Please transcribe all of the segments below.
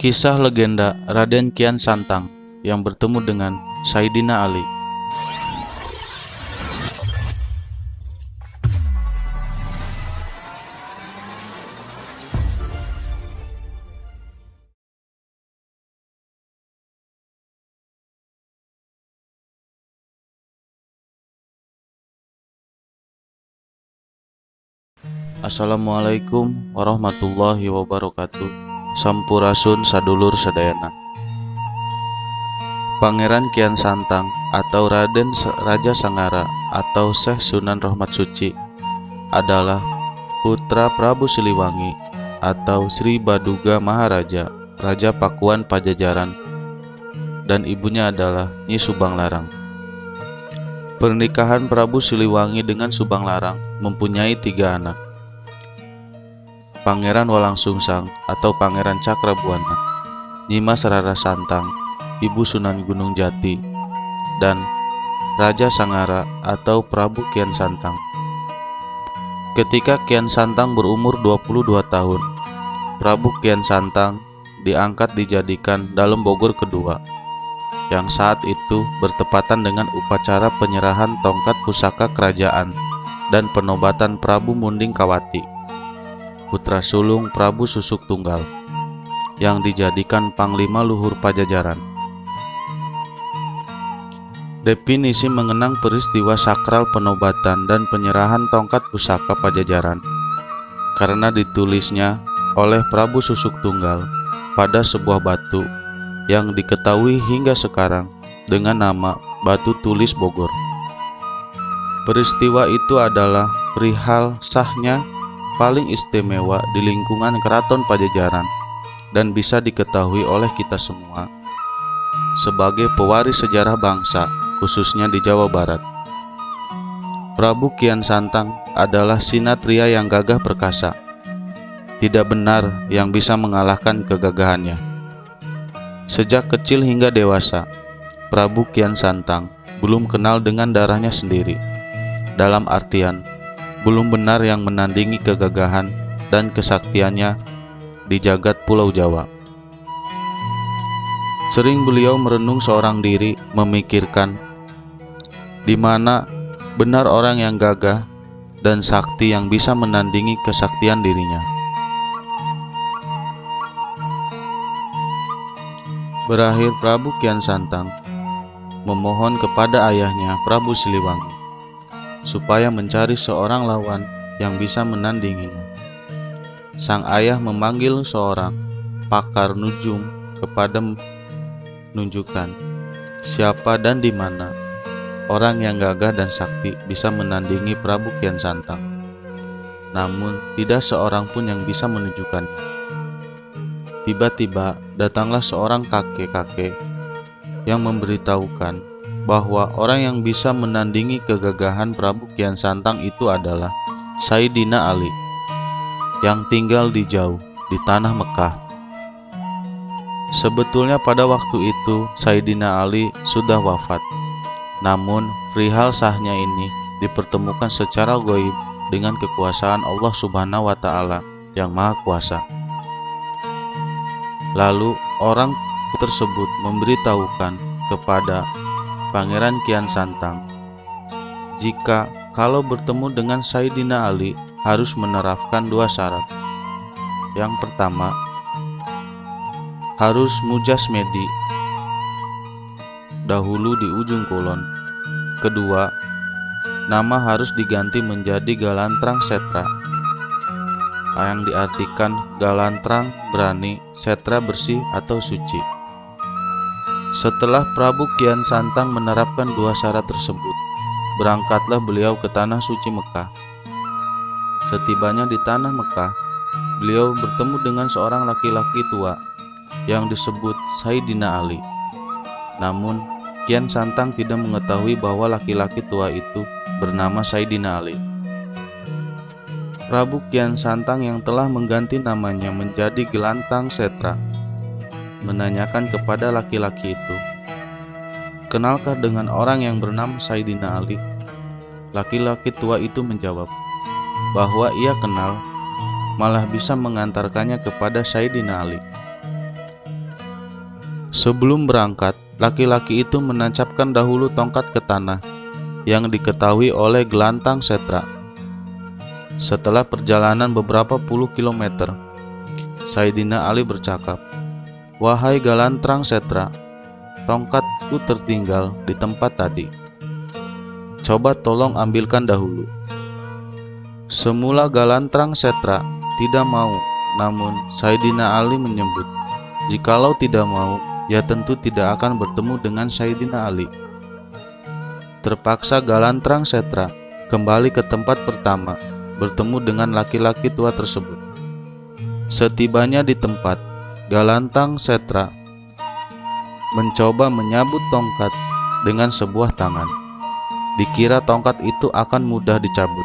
Kisah legenda Raden Kian Santang yang bertemu dengan Saidina Ali. Assalamualaikum warahmatullahi wabarakatuh. Sampurasun sadulur sadayana. Pangeran Kian Santang atau Raja Sangara atau Syekh Sunan Rahmat Suci adalah putra Prabu Siliwangi atau Sri Baduga Maharaja, Raja Pakuan Pajajaran, dan ibunya adalah Nyi Subanglarang. Pernikahan Prabu Siliwangi dengan Subanglarang mempunyai 3 anak. Pangeran Walangsungsang atau Pangeran Cakrabuana, Nyimas Rara Santang, Ibu Sunan Gunung Jati, dan Raja Sangara atau Prabu Kian Santang. Ketika Kian Santang berumur 22 tahun, Prabu Kian Santang diangkat dijadikan Dalem Bogor kedua, yang saat itu bertepatan dengan upacara penyerahan tongkat pusaka kerajaan dan penobatan Prabu Munding Kawati, putra sulung Prabu Susuk Tunggal, yang dijadikan Panglima Luhur Pajajaran. Definisi mengenang peristiwa sakral penobatan dan penyerahan tongkat pusaka Pajajaran karena ditulisnya oleh Prabu Susuk Tunggal pada sebuah batu yang diketahui hingga sekarang dengan nama Batu Tulis Bogor. Peristiwa itu adalah perihal sahnya paling istimewa di lingkungan Keraton Pajajaran dan bisa diketahui oleh kita semua sebagai pewaris sejarah bangsa, khususnya di Jawa Barat. Prabu Kian Santang adalah sinatria yang gagah perkasa. Tidak benar yang bisa mengalahkan kegagahannya. Sejak kecil hingga dewasa, Prabu Kian Santang belum kenal dengan darahnya sendiri. Dalam artian, belum benar yang menandingi kegagahan dan kesaktiannya di jagat Pulau Jawa. Sering beliau merenung seorang diri, memikirkan di mana benar orang yang gagah dan sakti yang bisa menandingi kesaktian dirinya. Berakhir Prabu Kian Santang memohon kepada ayahnya Prabu Siliwangi supaya mencari seorang lawan yang bisa menandinginya. Sang ayah memanggil seorang pakar nujum kepada menunjukkan siapa dan di mana orang yang gagah dan sakti bisa menandingi Prabu Kian Santang. Namun tidak seorang pun yang bisa menunjukkannya. Tiba-tiba datanglah seorang kakek-kakek yang memberitahukan bahwa orang yang bisa menandingi kegagahan Prabu Kian Santang itu adalah Saidina Ali yang tinggal di jauh di tanah Mekah. Sebetulnya pada waktu itu Saidina Ali sudah wafat, namun perihal sahnya ini dipertemukan secara gaib dengan kekuasaan Allah Subhanahu wa Ta'ala yang Maha Kuasa. Lalu orang tersebut memberitahukan kepada Pangeran Kian Santang jika kalau bertemu dengan Saidina Ali harus menerapkan 2 syarat. Yang pertama, harus mujasmedi dahulu di ujung kulon. Kedua, nama harus diganti menjadi Galantrang Setra, yang diartikan Galantrang berani, Setra bersih atau suci. Setelah Prabu Kian Santang menerapkan 2 syarat tersebut, berangkatlah beliau ke tanah suci Mekah. Setibanya di tanah Mekah, beliau bertemu dengan seorang laki-laki tua yang disebut Saidina Ali. Namun, Kian Santang tidak mengetahui bahwa laki-laki tua itu bernama Saidina Ali. Prabu Kian Santang yang telah mengganti namanya menjadi Gelantang Setra menanyakan kepada laki-laki itu, "Kenalkah dengan orang yang bernama Saidina Ali?" Laki-laki tua itu menjawab bahwa ia kenal, malah bisa mengantarkannya kepada Saidina Ali. Sebelum berangkat, laki-laki itu menancapkan dahulu tongkat ke tanah yang diketahui oleh Gelantang Setra. Setelah perjalanan beberapa puluh kilometer, Sayyidina Ali bercakap, "Wahai Galantang Setra, tongkatku tertinggal di tempat tadi. Coba tolong ambilkan dahulu." Semula Galantang Setra tidak mau, namun Sayyidina Ali menyebut, jikalau tidak mau, ia tentu tidak akan bertemu dengan Sayyidina Ali. Terpaksa Galantang Setra kembali ke tempat pertama, bertemu dengan laki-laki tua tersebut. Setibanya di tempat, Galantang Setra mencoba menyabut tongkat dengan sebuah tangan. Dikira tongkat itu akan mudah dicabut.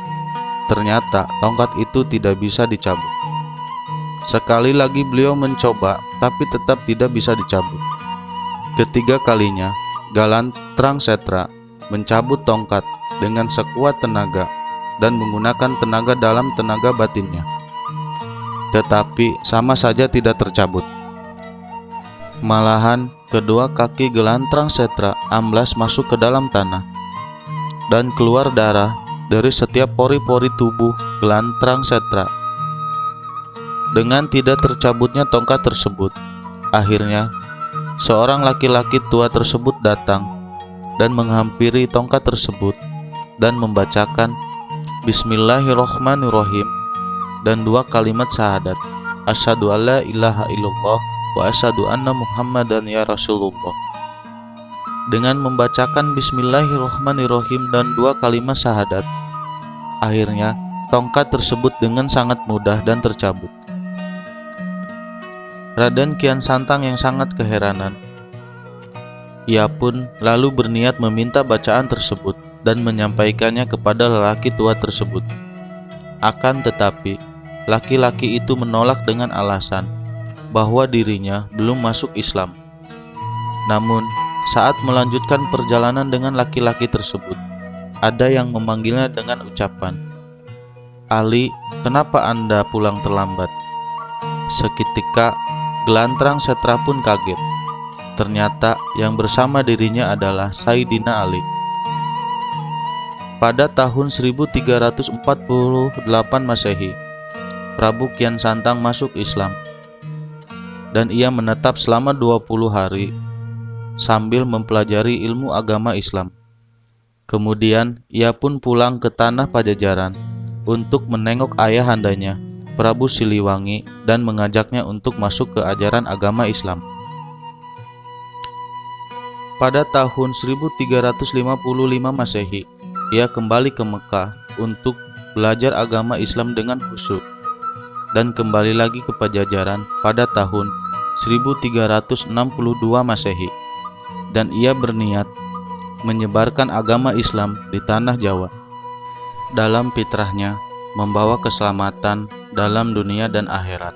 Ternyata tongkat itu tidak bisa dicabut. Sekali lagi beliau mencoba, tapi tetap tidak bisa dicabut. Ketiga kalinya, Galantang Setra mencabut tongkat dengan sekuat tenaga dan menggunakan tenaga dalam tenaga batinnya. Tetapi sama saja tidak tercabut. Malahan, kedua kaki Galantang Setra amblas masuk ke dalam tanah, dan keluar darah dari setiap pori-pori tubuh Galantang Setra. Dengan tidak tercabutnya tongkat tersebut, akhirnya seorang laki-laki tua tersebut datang dan menghampiri tongkat tersebut dan membacakan Bismillahirrahmanirrahim dan dua kalimat syahadat, Asyhadu alla ilaha illallah wa asyhadu anna Muhammadan ya Rasulullah. Dengan membacakan Bismillahirrahmanirrahim dan dua kalimat syahadat, akhirnya tongkat tersebut dengan sangat mudah dan tercabut. Raden Kian Santang yang sangat keheranan. Ia pun lalu berniat meminta bacaan tersebut dan menyampaikannya kepada lelaki tua tersebut. Akan tetapi, laki-laki itu menolak dengan alasan bahwa dirinya belum masuk Islam. Namun, saat melanjutkan perjalanan dengan laki-laki tersebut, ada yang memanggilnya dengan ucapan, "Ali, kenapa Anda pulang terlambat?" Seketika, Galantang Setra pun kaget. Ternyata yang bersama dirinya adalah Sayyidina Ali. Pada tahun 1348 Masehi, Prabu Kian Santang masuk Islam, dan ia menetap selama 20 hari sambil mempelajari ilmu agama Islam. Kemudian ia pun pulang ke tanah Pajajaran untuk menengok ayahandanya, Prabu Siliwangi, dan mengajaknya untuk masuk ke ajaran agama Islam. Pada tahun 1355 Masehi, ia kembali ke Mekah untuk belajar agama Islam dengan khusyuk dan kembali lagi ke Pajajaran pada tahun 1362 Masehi, dan ia berniat menyebarkan agama Islam di tanah Jawa. Dalam fitrahnya membawa keselamatan dalam dunia dan akhirat.